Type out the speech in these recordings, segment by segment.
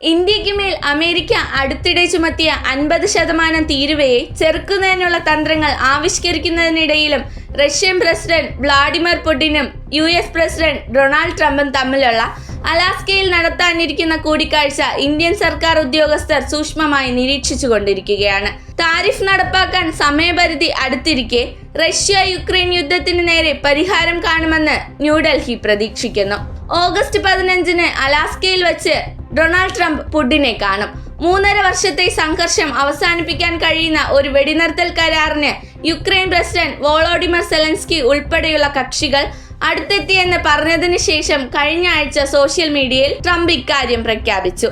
ഇന്ത്യക്ക് മേൽ അമേരിക്ക അടുത്തിടെ ചുമത്തിയ 50% തീരുവയെ ചെറുക്കുന്നതിനുള്ള തന്ത്രങ്ങൾ ആവിഷ്കരിക്കുന്നതിനിടയിലും റഷ്യൻ പ്രസിഡന്റ് വ്ളാഡിമിർ പുടിനും US പ്രസിഡന്റ് ഡൊണാൾഡ് ട്രംപും തമ്മിലുള്ള അലാസ്കയിൽ നടത്താനിരിക്കുന്ന കൂടിക്കാഴ്ച ഇന്ത്യൻ സർക്കാർ ഉദ്യോഗസ്ഥർ സൂക്ഷ്മമായി നിരീക്ഷിച്ചുകൊണ്ടിരിക്കുകയാണ്. താരിഫ് നടപ്പാക്കാൻ സമയപരിധി അടുത്തിരിക്കെ റഷ്യ-യുക്രൈൻ യുദ്ധത്തിന് നേരെ പരിഹാരം കാണുമെന്ന് ന്യൂഡൽഹി പ്രതീക്ഷിക്കുന്നു. ഓഗസ്റ്റ് 15-ന് അലാസ്കയിൽ വെച്ച് ഡൊണാൾഡ് ട്രംപ് പുടിനെ കാണും. 3.5 വർഷത്തെ സംഘർഷം അവസാനിപ്പിക്കാൻ കഴിയുന്ന ഒരു വെടിനിർത്തൽ കരാറിന് യുക്രൈൻ പ്രസിഡന്റ് വോളോഡിമിർ സെലൻസ്കി ഉൾപ്പെടെയുള്ള കക്ഷികൾ അടുത്തെത്തിയെന്ന് പറഞ്ഞതിന് ശേഷം കഴിഞ്ഞ ആഴ്ച സോഷ്യൽ മീഡിയയിൽ ട്രംപ് ഇക്കാര്യം പ്രഖ്യാപിച്ചു.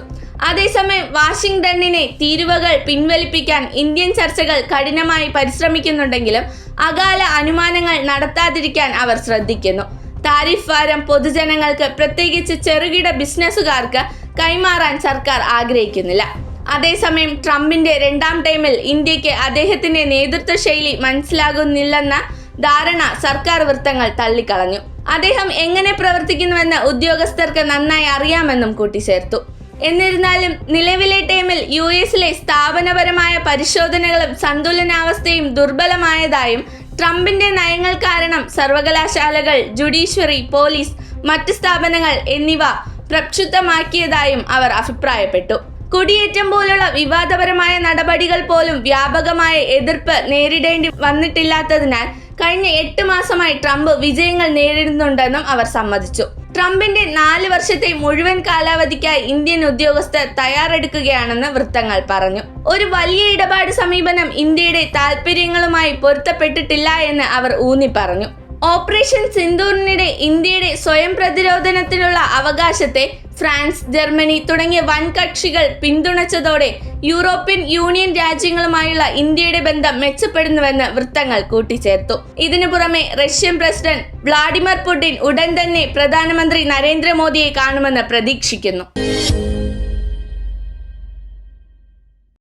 അതേസമയം വാഷിംഗ്ടണിനെ തീരുവകൾ പിൻവലിപ്പിക്കാൻ ഇന്ത്യൻ ചർച്ചകൾ കഠിനമായി പരിശ്രമിക്കുന്നുണ്ടെങ്കിലും അകാല അനുമാനങ്ങൾ നടത്താതിരിക്കാൻ അവർ ശ്രദ്ധിക്കുന്നു. താരിഫ് ഭാരം പൊതുജനങ്ങൾക്ക്, പ്രത്യേകിച്ച് ചെറുകിട ബിസിനസ്സുകാർക്ക് കൈമാറാൻ സർക്കാർ ആഗ്രഹിക്കുന്നില്ല. അതേസമയം ട്രംപിന്റെ 2ാം ടൈമിൽ ഇന്ത്യക്ക് അദ്ദേഹത്തിന്റെ നേതൃത്വ ശൈലി മനസ്സിലാകുന്നില്ലെന്ന ധാരണ സർക്കാർ വൃത്തങ്ങൾ തള്ളിക്കളഞ്ഞു. അദ്ദേഹം എങ്ങനെ പ്രവർത്തിക്കുന്നുവെന്ന് ഉദ്യോഗസ്ഥർക്ക് നന്നായി അറിയാമെന്നും കൂട്ടിച്ചേർത്തു. എന്നിരുന്നാലും നിലവിലെ ടൈമിൽ US-ലെ സ്ഥാപനപരമായ പരിശോധനകളും സന്തുലനാവസ്ഥയും ദുർബലമായതായും ട്രംപിന്റെ നയങ്ങൾ കാരണം സർവകലാശാലകൾ, ജുഡീഷ്യറി, പോലീസ്, മറ്റ് സ്ഥാപനങ്ങൾ എന്നിവ പ്രക്ഷുബ്ധമാക്കിയതായും അവർ അഭിപ്രായപ്പെട്ടു. കുടിയേറ്റം പോലുള്ള വിവാദപരമായ നടപടികൾ പോലും വ്യാപകമായ എതിർപ്പ് നേരിടേണ്ടി വന്നിട്ടില്ലാത്തതിനാൽ കഴിഞ്ഞ 8 മാസമായി ട്രംപ് വിജയങ്ങൾ നേരിടുന്നുണ്ടെന്നും അവർ സമ്മതിച്ചു. ട്രംപിന്റെ 4 വർഷത്തെ മുഴുവൻ കാലാവധിക്കായി ഇന്ത്യൻ ഉദ്യോഗസ്ഥർ തയ്യാറെടുക്കുകയാണെന്ന് വൃത്തങ്ങൾ പറഞ്ഞു. ഒരു വലിയ ഇടപാട് സമീപനം ഇന്ത്യയുടെ താൽപര്യങ്ങളുമായി പൊരുത്തപ്പെട്ടിട്ടില്ല എന്ന് അവർ ഊന്നി പറഞ്ഞു. ഓപ്പറേഷൻ സിന്ദൂറിനിടെ ഇന്ത്യയുടെ സ്വയം പ്രതിരോധത്തിനുള്ള അവകാശത്തെ ഫ്രാൻസ്, ജർമ്മനി തുടങ്ങിയ വൻ കക്ഷികൾ പിന്തുണച്ചതോടെ യൂറോപ്യൻ യൂണിയൻ രാജ്യങ്ങളുമായുള്ള ഇന്ത്യയുടെ ബന്ധം മെച്ചപ്പെടുന്നുവെന്ന് വൃത്തങ്ങൾ കൂട്ടിച്ചേർത്തു. ഇതിനു പുറമെ റഷ്യൻ പ്രസിഡന്റ് വ്ളാഡിമിർ പുടിൻ ഉടൻ തന്നെ പ്രധാനമന്ത്രി നരേന്ദ്രമോദിയെ കാണുമെന്ന് പ്രതീക്ഷിക്കുന്നു.